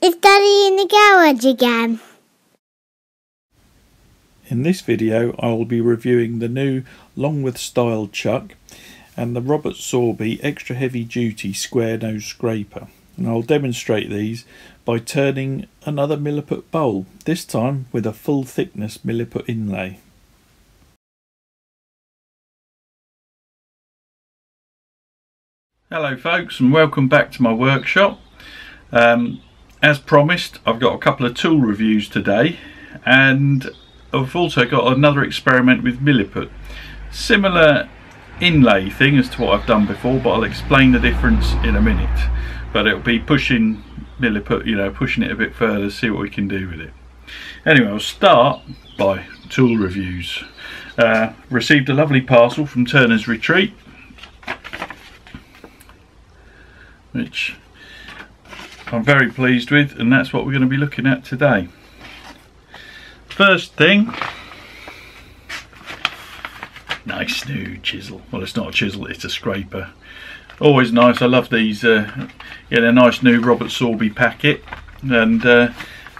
Is Daddy in the garage again? In this video I will be reviewing the new Longworth Style Chuck and the Robert Sorby extra heavy duty square nose scraper, and I'll demonstrate these by turning another Milliput bowl, this time with a full thickness Milliput Inlay. Hello folks, and welcome back to my workshop. As promised, I've got a couple of tool reviews today, and I've also got another experiment with Milliput. Similar inlay thing as to what I've done before, but I'll explain the difference in a minute. But it'll be pushing Milliput, pushing it a bit further, see what we can do with it. Anyway, I'll start by tool reviews. Received a lovely parcel from Turner's Retreat, which I'm very pleased with, and that's what we're going to be looking at today. First thing, nice new chisel. Well, it's not a chisel, it's a scraper. Always nice. I love these. A nice new Robert Sorby packet, and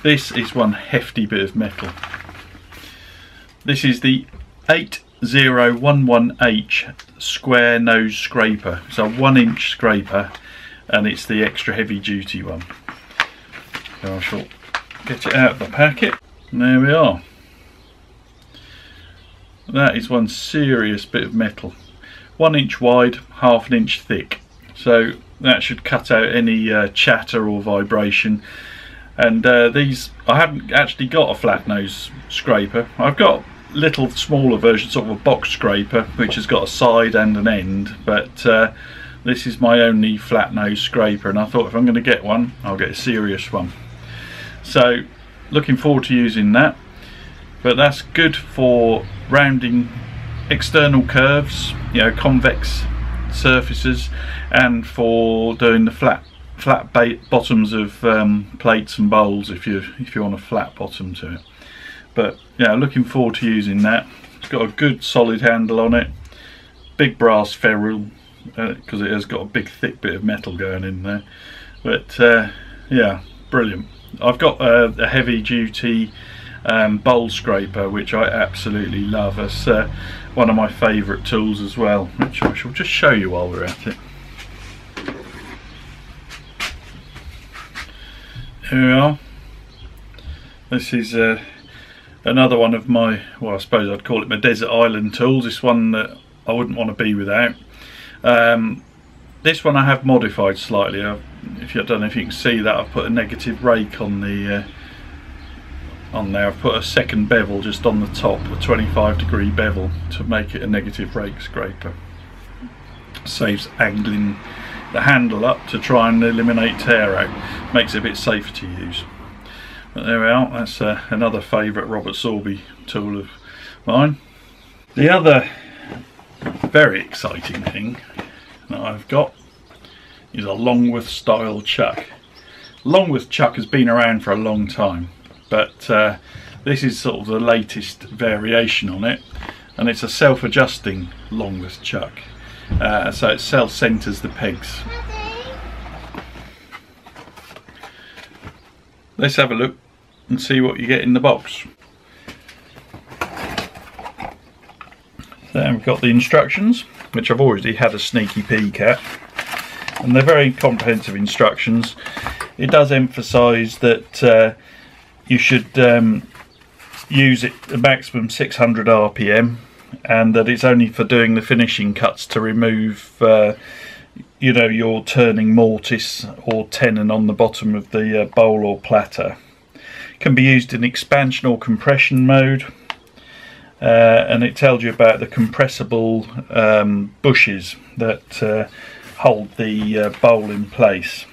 this is one hefty bit of metal. This is the 8011H square nose scraper. It's a 1-inch scraper, and it's the extra heavy duty one. So I shall get it out of the packet. And there we are. That is one serious bit of metal. 1 inch wide, ½ an inch thick. So that should cut out any chatter or vibration. And these, I haven't actually got a flat nose scraper. I've got little smaller versions, sort of a box scraper, which has got a side and an end. But this is my only flat nose scraper, and I thought if I'm going to get one, I'll get a serious one. So looking forward to using that. But that's good for rounding external curves, convex surfaces, and for doing the flat bottoms of plates and bowls if you want a flat bottom to it. But yeah, looking forward to using that. It's got a good solid handle on it, big brass ferrule, because it has got a big thick bit of metal going in there. But yeah, brilliant. I've got a heavy duty bowl scraper, which I absolutely love. It's one of my favourite tools as well, which I shall just show you while we're at it. Here we are. This is another one of my, well, I suppose I'd call it my desert island tools. This one that I wouldn't want to be without. This one I have modified slightly. I don't know if you can see that, I've put a negative rake on the on there. I've put a second bevel just on the top, a 25-degree bevel, to make it a negative rake scraper. Saves angling the handle up to try and eliminate tear out. Makes it a bit safer to use. But there we are. That's another favourite Robert Sorby tool of mine. The other very exciting thing that I've got is a Longworth Style Chuck. Longworth Chuck has been around for a long time, but this is sort of the latest variation on it, and it's a self-adjusting Longworth Chuck. So it self-centers the pegs. Let's have a look and see what you get in the box. Then we've got the instructions, which I've already had a sneaky peek at, and they're very comprehensive instructions. It does emphasise that you should use it a maximum 600 RPM, and that it's only for doing the finishing cuts to remove your turning mortise or tenon on the bottom of the bowl or platter. It can be used in expansion or compression mode. And it tells you about the compressible bushes that hold the bowl in place.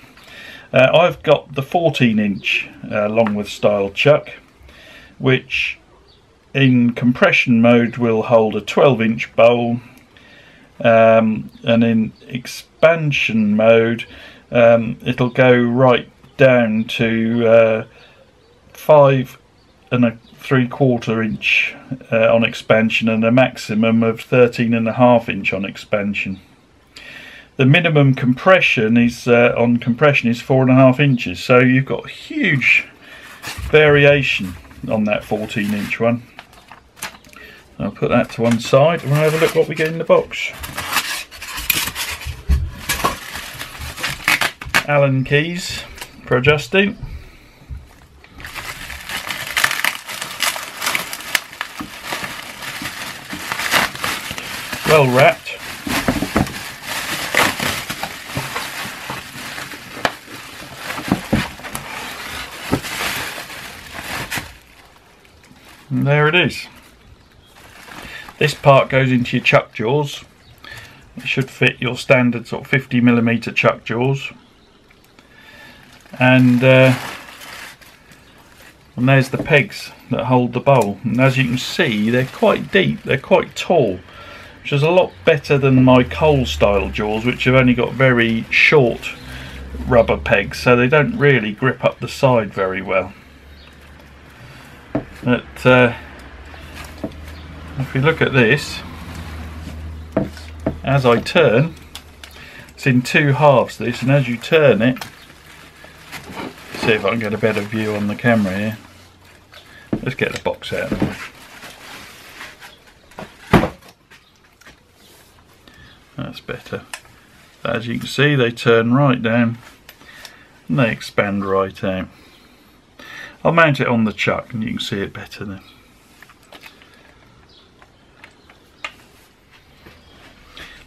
I've got the 14-inch Longworth Style Chuck, which in compression mode will hold a 12-inch bowl, and in expansion mode it'll go right down to 5 3/4 inch on expansion, and a maximum of 13.5 inch on expansion. the minimum compression is on compression is 4.5 inches, so you've got huge variation on that 14-inch one. I'll put that to one side and we'll have a look what we get in the box. Allen keys for adjusting. Well wrapped. And there it is. This part goes into your chuck jaws. It should fit your standard sort of 50mm chuck jaws. And there's the pegs that hold the bowl. And as you can see, they're quite deep, they're quite tall, which is a lot better than my coal style jaws, which have only got very short rubber pegs, so they don't really grip up the side very well. But if you look at this, as I turn, it's in two halves this, and as you turn it, see if I can get a better view on the camera here. Let's get the box out of the way. That's better. As you can see, they turn right down and they expand right out. I'll mount it on the chuck and you can see it better then.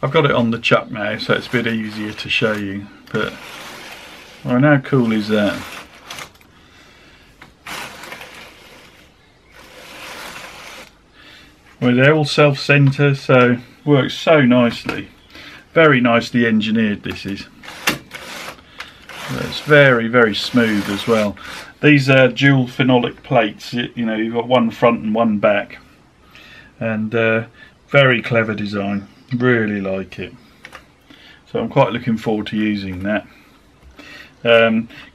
I've got it on the chuck now, so it's a bit easier to show you, but well, how cool is that? Well, they're all self-centre, so works so nicely. Very nicely engineered this is. It's very, very smooth as well. These are dual phenolic plates, you know, you've got one front and one back. And very clever design, really like it. So I'm quite looking forward to using that.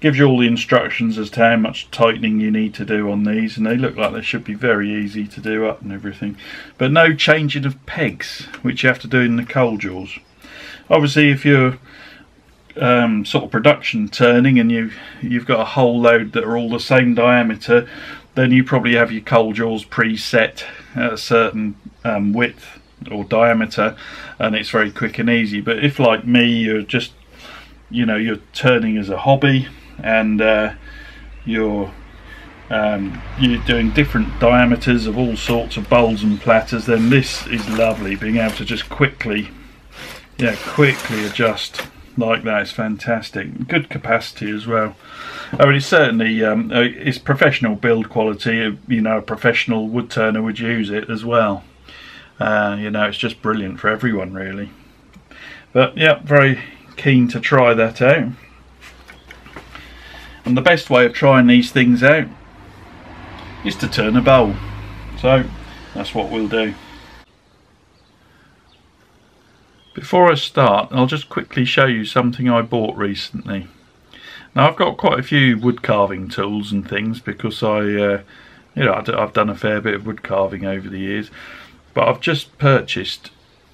Gives you all the instructions as to how much tightening you need to do on these, and they look like they should be very easy to do up and everything. But no changing of pegs, which you have to do in the coal jaws. Obviously if you're sort of production turning and you've got a whole load that are all the same diameter, then you probably have your coal jaws preset at a certain width or diameter, and it's very quick and easy. But if like me, you're just, you know, you're turning as a hobby, and you're doing different diameters of all sorts of bowls and platters, then this is lovely. Being able to just quickly adjust like that is fantastic. Good capacity as well. I mean, it's certainly it's professional build quality. You know, a professional wood turner would use it as well. You know, it's just brilliant for everyone really. But yeah, very keen to try that out. And the best way of trying these things out is to turn a bowl. So that's what we'll do. Before I start, I'll just quickly show you something I bought recently. Now, I've got quite a few wood carving tools and things because you know, I've done a fair bit of wood carving over the years, but I've just purchased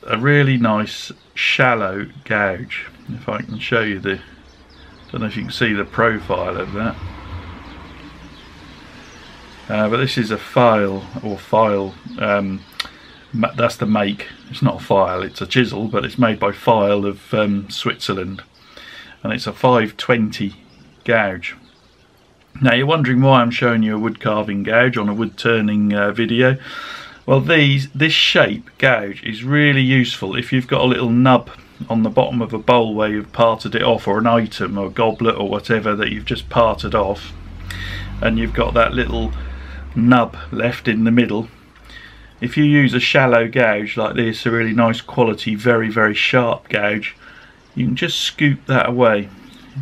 a really nice shallow gouge. If I can show you the, don't know if you can see the profile of that, but this is a file, that's the make. It's not a file, it's a chisel, but it's made by File of Switzerland, and it's a 520 gouge. Now you're wondering why I'm showing you a wood carving gouge on a wood turning video. Well, this shape gouge is really useful if you've got a little nub on the bottom of a bowl where you've parted it off, or an item or a goblet or whatever that you've just parted off, and you've got that little nub left in the middle. If you use a shallow gouge like this, a really nice quality, very, very sharp gouge, you can just scoop that away.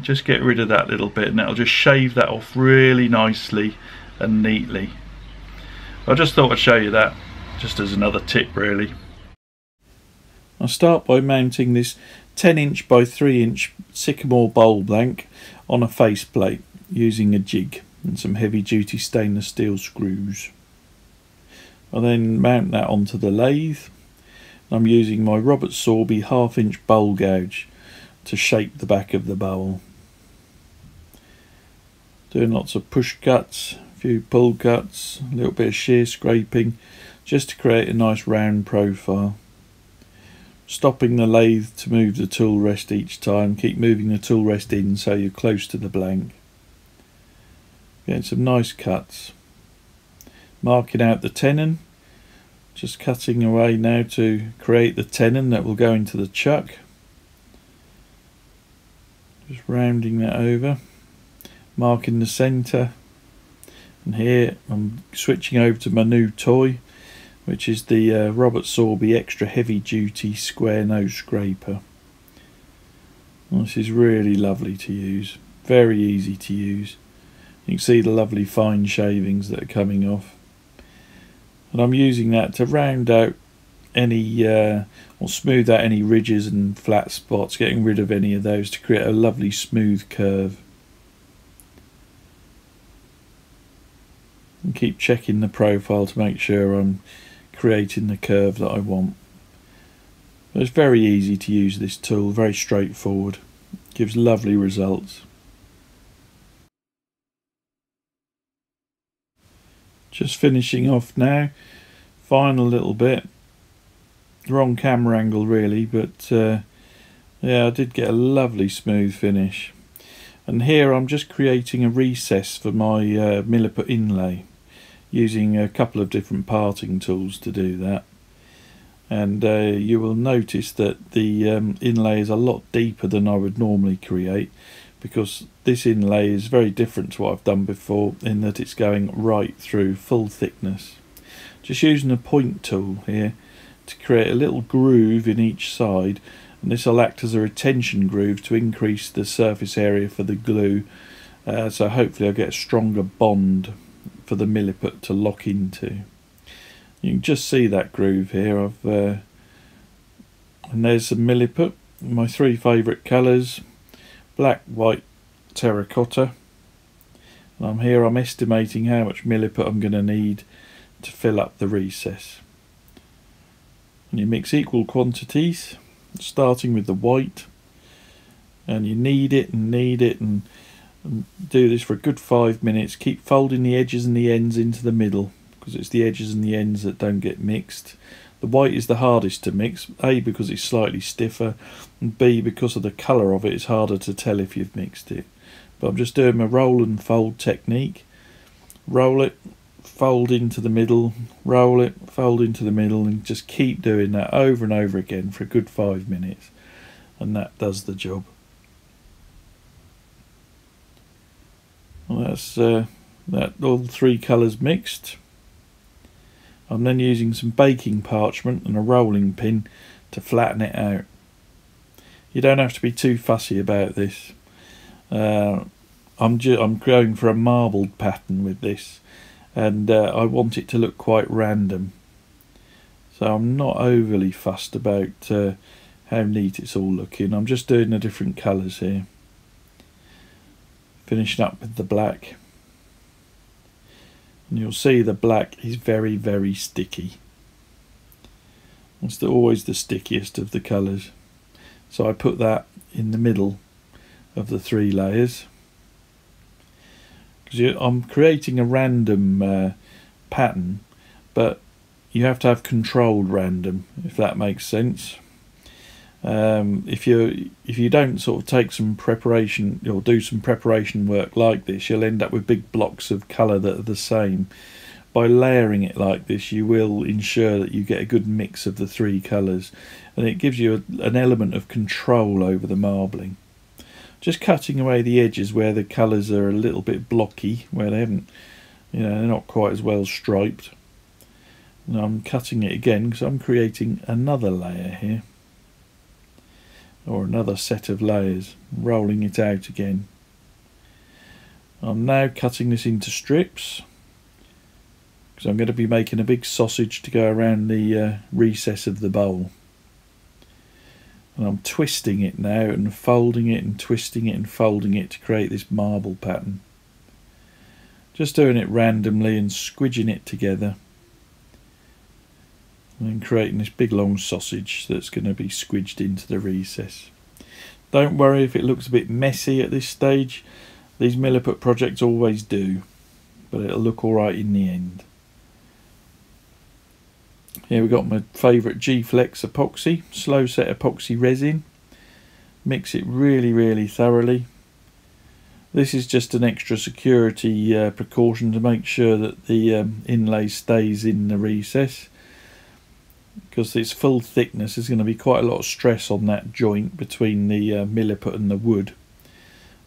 Just get rid of that little bit and it'll just shave that off really nicely and neatly. I just thought I'd show you that, just as another tip really. I'll start by mounting this 10" by 3" sycamore bowl blank on a faceplate using a jig and some heavy duty stainless steel screws. I'll then mount that onto the lathe. I'm using my Robert Sorby 1/2" bowl gouge, to shape the back of the bowl. Doing lots of push cuts, a few pull cuts, a little bit of shear scraping, just to create a nice round profile. Stopping the lathe to move the tool rest each time. Keep moving the tool rest in so you're close to the blank. Getting some nice cuts. Marking out the tenon. Just cutting away now to create the tenon that will go into the chuck. Just rounding that over. Marking the centre. And here I'm switching over to my new toy, which is the Robert Sorby extra heavy duty square nose scraper. This is really lovely to use, very easy to use. You can see the lovely fine shavings that are coming off, and I'm using that to round out any or smooth out any ridges and flat spots, getting rid of any of those to create a lovely smooth curve. And keep checking the profile to make sure I'm creating the curve that I want. But it's very easy to use this tool, very straightforward, gives lovely results. Just finishing off now, final little bit, wrong camera angle really, but yeah, I did get a lovely smooth finish. And here I'm just creating a recess for my Milliput Inlay, using a couple of different parting tools to do that. And you will notice that the inlay is a lot deeper than I would normally create, because this inlay is very different to what I've done before in that it's going right through full thickness. Just using a point tool here to create a little groove in each side, and this will act as a retention groove to increase the surface area for the glue, so hopefully I'll get a stronger bond for the Milliput to lock into. You can just see that groove here. And there's some Milliput, my three favourite colours, black, white, terracotta. And I'm estimating how much Milliput I'm going to need to fill up the recess. And you mix equal quantities, starting with the white, and you knead it and do this for a good 5 minutes. Keep folding the edges and the ends into the middle, because it's the edges and the ends that don't get mixed. The white is the hardest to mix, A, because it's slightly stiffer, and B, because of the colour of it, it's harder to tell if you've mixed it. But I'm just doing my roll and fold technique. Roll it, fold into the middle, roll it, fold into the middle, and just keep doing that over and over again for a good 5 minutes, and that does the job. Well, that's that all three colours mixed. I'm then using some baking parchment and a rolling pin to flatten it out. You don't have to be too fussy about this. I'm going for a marbled pattern with this, and I want it to look quite random. So I'm not overly fussed about how neat it's all looking. I'm just doing the different colours here. Finishing up with the black. And you'll see the black is very, very sticky. It's always the stickiest of the colours. So I put that in the middle of the three layers. Because I'm creating a random pattern, but you have to have controlled random, if that makes sense. If you don't sort of take some preparation or do some preparation work like this, you'll end up with big blocks of colour that are the same. By layering it like this, you will ensure that you get a good mix of the three colours, and it gives you an element of control over the marbling. Just cutting away the edges where the colours are a little bit blocky, where they haven't, they're not quite as well striped. And I'm cutting it again because I'm creating another layer here, or another set of layers, rolling it out again. I'm now cutting this into strips, because I'm going to be making a big sausage to go around the recess of the bowl. And I'm twisting it now and folding it and twisting it and folding it to create this marble pattern. Just doing it randomly and squidging it together, and then creating this big long sausage that's going to be squidged into the recess. Don't worry if it looks a bit messy at this stage. These Milliput projects always do, but it'll look alright in the end. Here we've got my favourite G-Flex epoxy, slow set epoxy resin. Mix it really thoroughly. This is just an extra security precaution to make sure that the inlay stays in the recess, because its full thickness is going to be quite a lot of stress on that joint between the Milliput and the wood,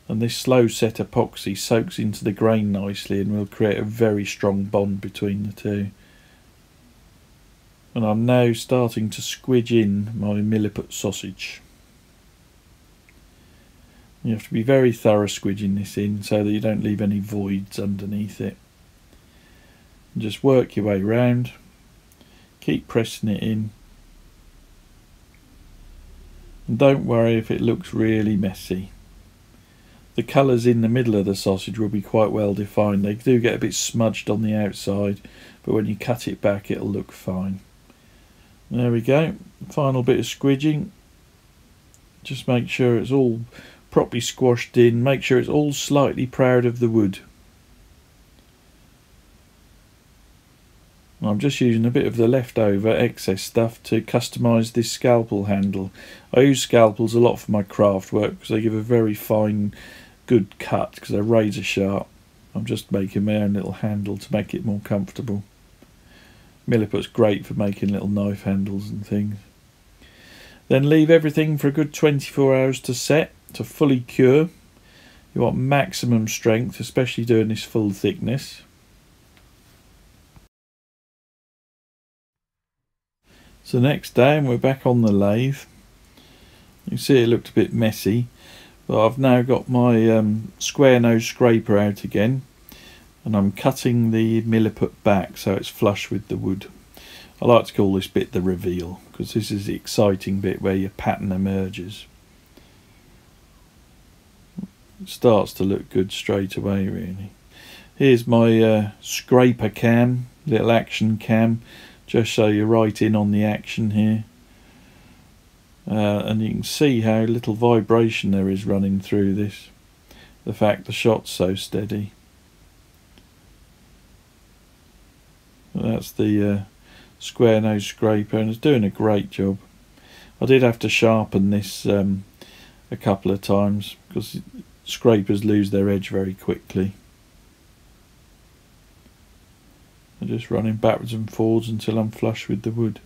and this slow set epoxy soaks into the grain nicely and will create a very strong bond between the two. And I'm now starting to squidge in my Milliput sausage. You have to be very thorough squidging this in so that you don't leave any voids underneath it. And just work your way round, keep pressing it in, and don't worry if it looks really messy. The colours in the middle of the sausage will be quite well defined. They do get a bit smudged on the outside, but when you cut it back it'll look fine. There we go, final bit of squidging. Just make sure it's all properly squashed in, make sure it's all slightly proud of the wood. I'm just using a bit of the leftover excess stuff to customise this scalpel handle. I use scalpels a lot for my craft work because they give a very fine, good cut because they're razor sharp. I'm just making my own little handle to make it more comfortable. Milliput's great for making little knife handles and things. Then leave everything for a good 24 hours to set, to fully cure. You want maximum strength, especially doing this full thickness. So next day, and we're back on the lathe. You can see it looked a bit messy, but I've now got my square nose scraper out again, and I'm cutting the Milliput back so it's flush with the wood. I like to call this bit the reveal, because this is the exciting bit where your pattern emerges. It starts to look good straight away really. Here's my scraper cam, little action cam, just so you're right in on the action here. And you can see how little vibration there is running through this. The fact the shot's so steady. That's the square nose scraper, and it's doing a great job. I did have to sharpen this a couple of times because scrapers lose their edge very quickly. I'm just running backwards and forwards until I'm flush with the wood.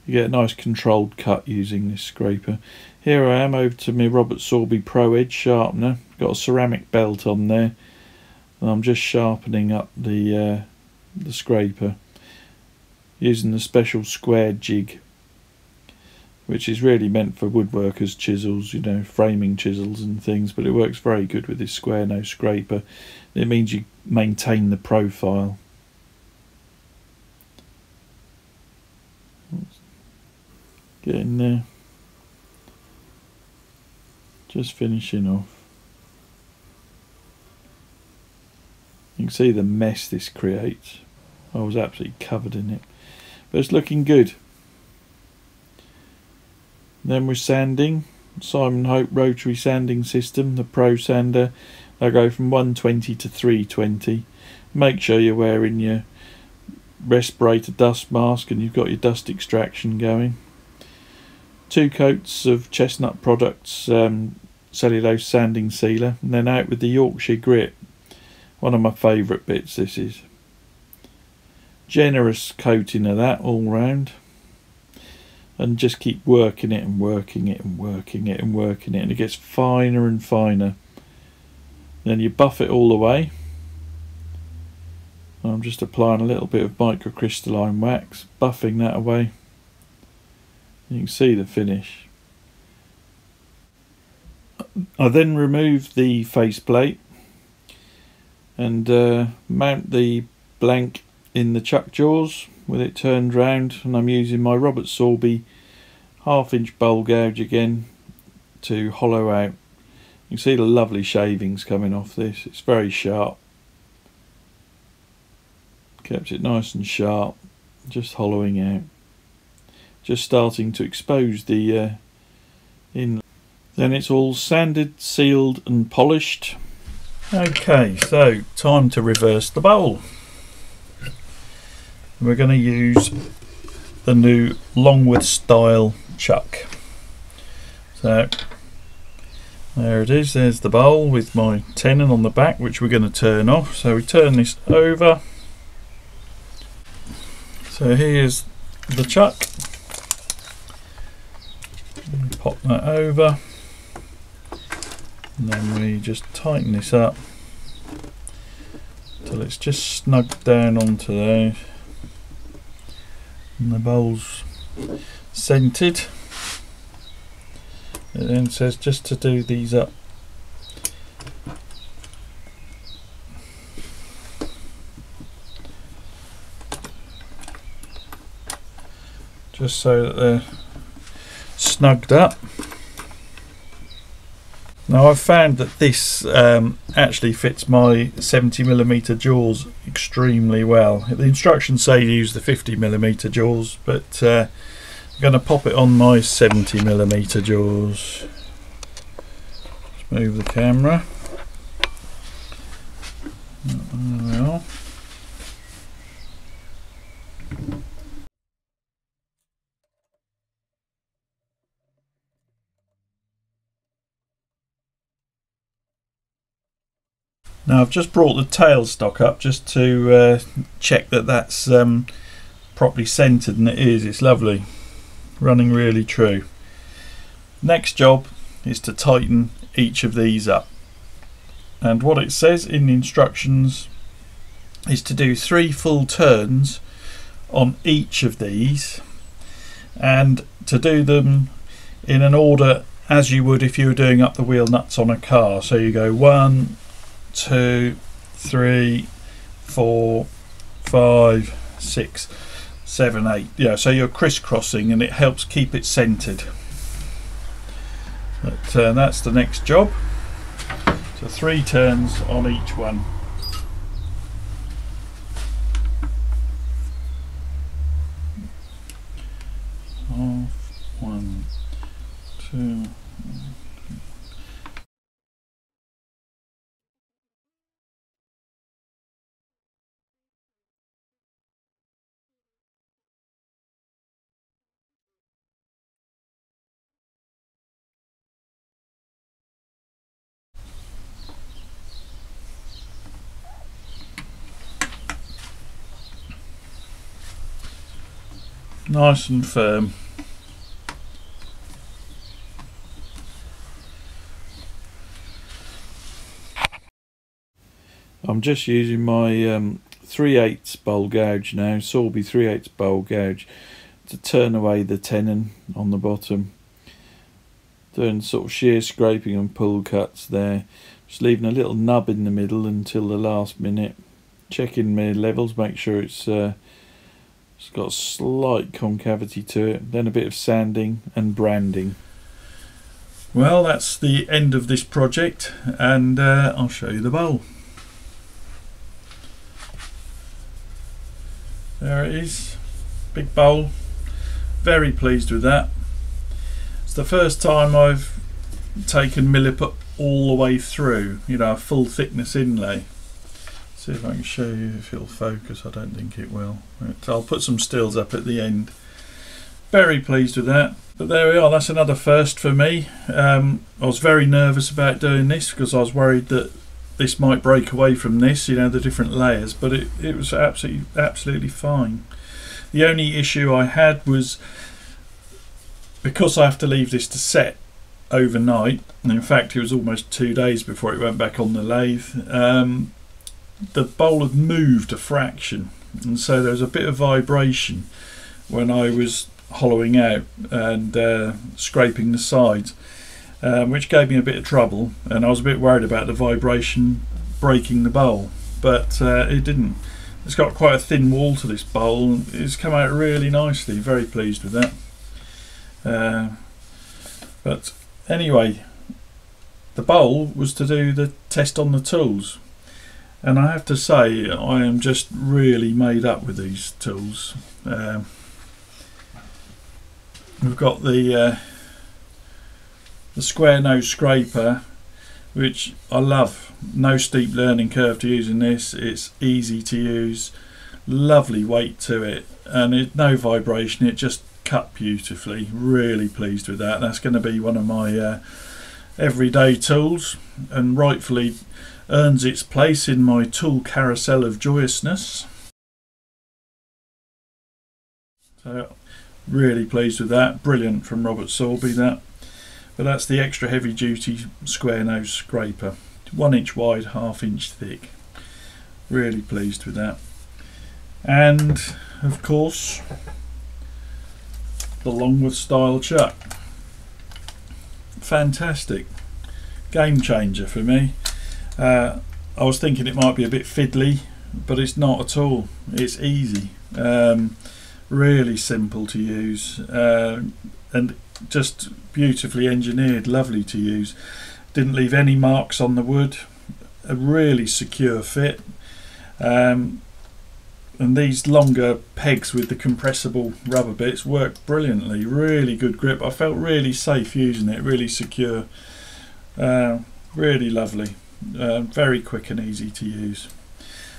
You get a nice controlled cut using this scraper. Here I am over to my Robert Sorby Pro Edge sharpener. Got a ceramic belt on there, and I'm just sharpening up the scraper using the special square jig, which is really meant for woodworkers' chisels, you know, framing chisels and things, but it works very good with this square nose scraper. It means you maintain the profile. Get in there. Just finishing off. You can see the mess this creates. I was absolutely covered in it, but it's looking good. Then we're sanding. Simon Hope rotary sanding system, the Pro Sander. I go from 120 to 320. Make sure you're wearing your respirator dust mask and you've got your dust extraction going. 2 coats of chestnut products, cellulose sanding sealer, and then out with the Yorkshire Grit. One of my favourite bits this is. Generous coating of that all round. And just keep working it and working it and working it and working it, and it gets finer and finer. Then you buff it all the way. I'm just applying a little bit of microcrystalline wax, buffing that away. You can see the finish. I then remove the faceplate and mount the blank in the chuck jaws with it turned round, and I'm using my Robert Sorby 1/2 inch bowl gouge again to hollow out. You can see the lovely shavings coming off this. It's very sharp. Kept it nice and sharp, just hollowing out. Just starting to expose the in. Then it's all sanded, sealed and polished. Okay, so time to reverse the bowl. We're going to use the new Longworth Style Chuck. So there it is, there's the bowl with my tenon on the back, which we're going to turn off. So we turn this over. So here's the chuck. Pop that over. And then we just tighten this up till it's just snugged down onto there. And the bowl's centered. It then says just to do these up. Just so that they're snugged up. Now I've found that this actually fits my 70mm jaws extremely well. The instructions say to use the 50mm jaws, but I'm going to pop it on my 70mm jaws. Just move the camera. There we are. Now I've just brought the tailstock up just to check that that's properly centered, and it is. It's lovely, running really true. Next job is to tighten each of these up, and what it says in the instructions is to do 3 full turns on each of these, and to do them in an order as you would if you were doing up the wheel nuts on a car. So you go 1, 2, 3, 4, 5, 6, 7, 8. Yeah, so you're crisscrossing, and it helps keep it centered. But that's the next job. So 3 turns on each one. Half, 1, 2. Nice and firm. I'm just using my 3/8 bowl gouge now, Sorby 3/8 bowl gouge, to turn away the tenon on the bottom. Doing sort of shear scraping and pull cuts there. Just leaving a little nub in the middle until the last minute. Checking my levels, make sure it's got a slight concavity to it. Then a bit of sanding and branding. Well, that's the end of this project, and I'll show you the bowl. There it is, big bowl. Very pleased with that. It's the first time I've taken Milliput all the way through, you know, a full thickness inlay. See if I can show you if it'll focus. I don't think it will. I'll put some stills up at the end. Very pleased with that. But there we are, that's another first for me. I was very nervous about doing this because I was worried that this might break away from this, you know, the different layers, but it was absolutely fine. The only issue I had was, because I have to leave this to set overnight, and in fact it was almost 2 days before it went back on the lathe, the bowl had moved a fraction, and so there was a bit of vibration when I was hollowing out and scraping the sides, which gave me a bit of trouble, and I was a bit worried about the vibration breaking the bowl, but it didn't. It's got quite a thin wall to this bowl. It's come out really nicely, very pleased with that. But anyway, the bowl was to do the test on the tools, and I have to say I am just really made up with these tools. We've got the the square nose scraper, which I love. No steep learning curve to using this. It's easy to use, lovely weight to it, and no vibration. It just cut beautifully. Really pleased with that. That's going to be one of my everyday tools, and rightfully earns its place in my tool carousel of joyousness. So really pleased with that. Brilliant from Robert Sorby, that. But that's the extra heavy duty square nose scraper, 1 inch wide, 1/2 inch thick. Really pleased with that. And of course the Longworth Style Chuck. Fantastic, game changer for me. I was thinking it might be a bit fiddly, but it's not at all. It's easy, really simple to use, and just beautifully engineered, lovely to use. Didn't leave any marks on the wood. A really secure fit, and these longer pegs with the compressible rubber bits work brilliantly. Really good grip. I felt really safe using it, really secure, really lovely, very quick and easy to use.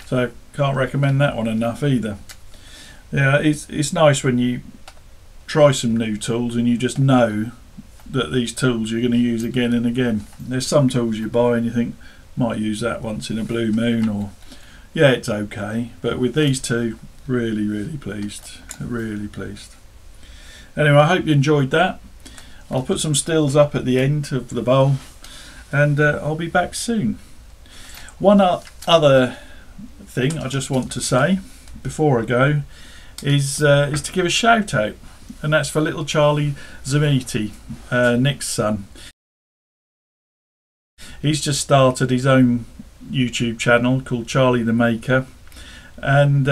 So can't recommend that one enough either. Yeah, it's nice when you try some new tools and you just know that these tools you're going to use again and again. There's some tools you buy and you think, might use that once in a blue moon, or yeah, it's okay. But with these two, really pleased, really pleased. Anyway, I hope you enjoyed that. I'll put some stills up at the end of the bowl, and I'll be back soon. One other thing I just want to say before I go is to give a shout out, and that's for little Charlie Zammeti, Nick's son. He's just started his own YouTube channel called Charlie the Maker, and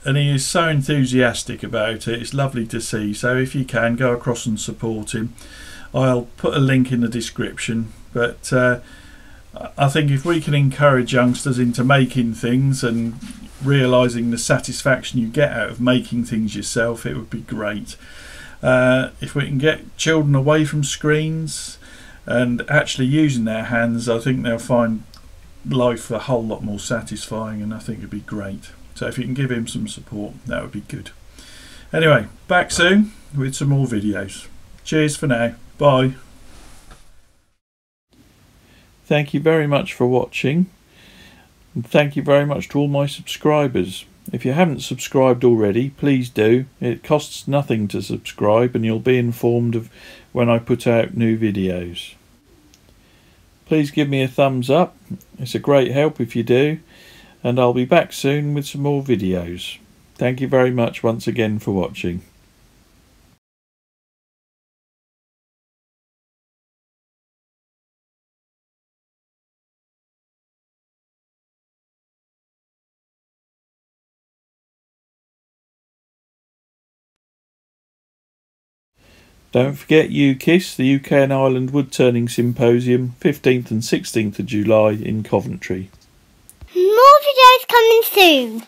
he is so enthusiastic about it. It's lovely to see. So if you can, go across and support him. I'll put a link in the description, but I think if we can encourage youngsters into making things and realising the satisfaction you get out of making things yourself, it would be great. If we can get children away from screens and actually using their hands, I think they'll find life a whole lot more satisfying, and I think it'd be great. So if you can give him some support, that would be good. Anyway, back soon with some more videos. Cheers for now. Bye. Thank you very much for watching, and thank you very much to all my subscribers. If you haven't subscribed already, please do. It costs nothing to subscribe, and you'll be informed of when I put out new videos. Please give me a thumbs up. It's a great help if you do, and I'll be back soon with some more videos. Thank you very much once again for watching. Don't forget UKIS, the UK and Ireland Woodturning Symposium, 15th and 16th of July in Coventry. More videos coming soon.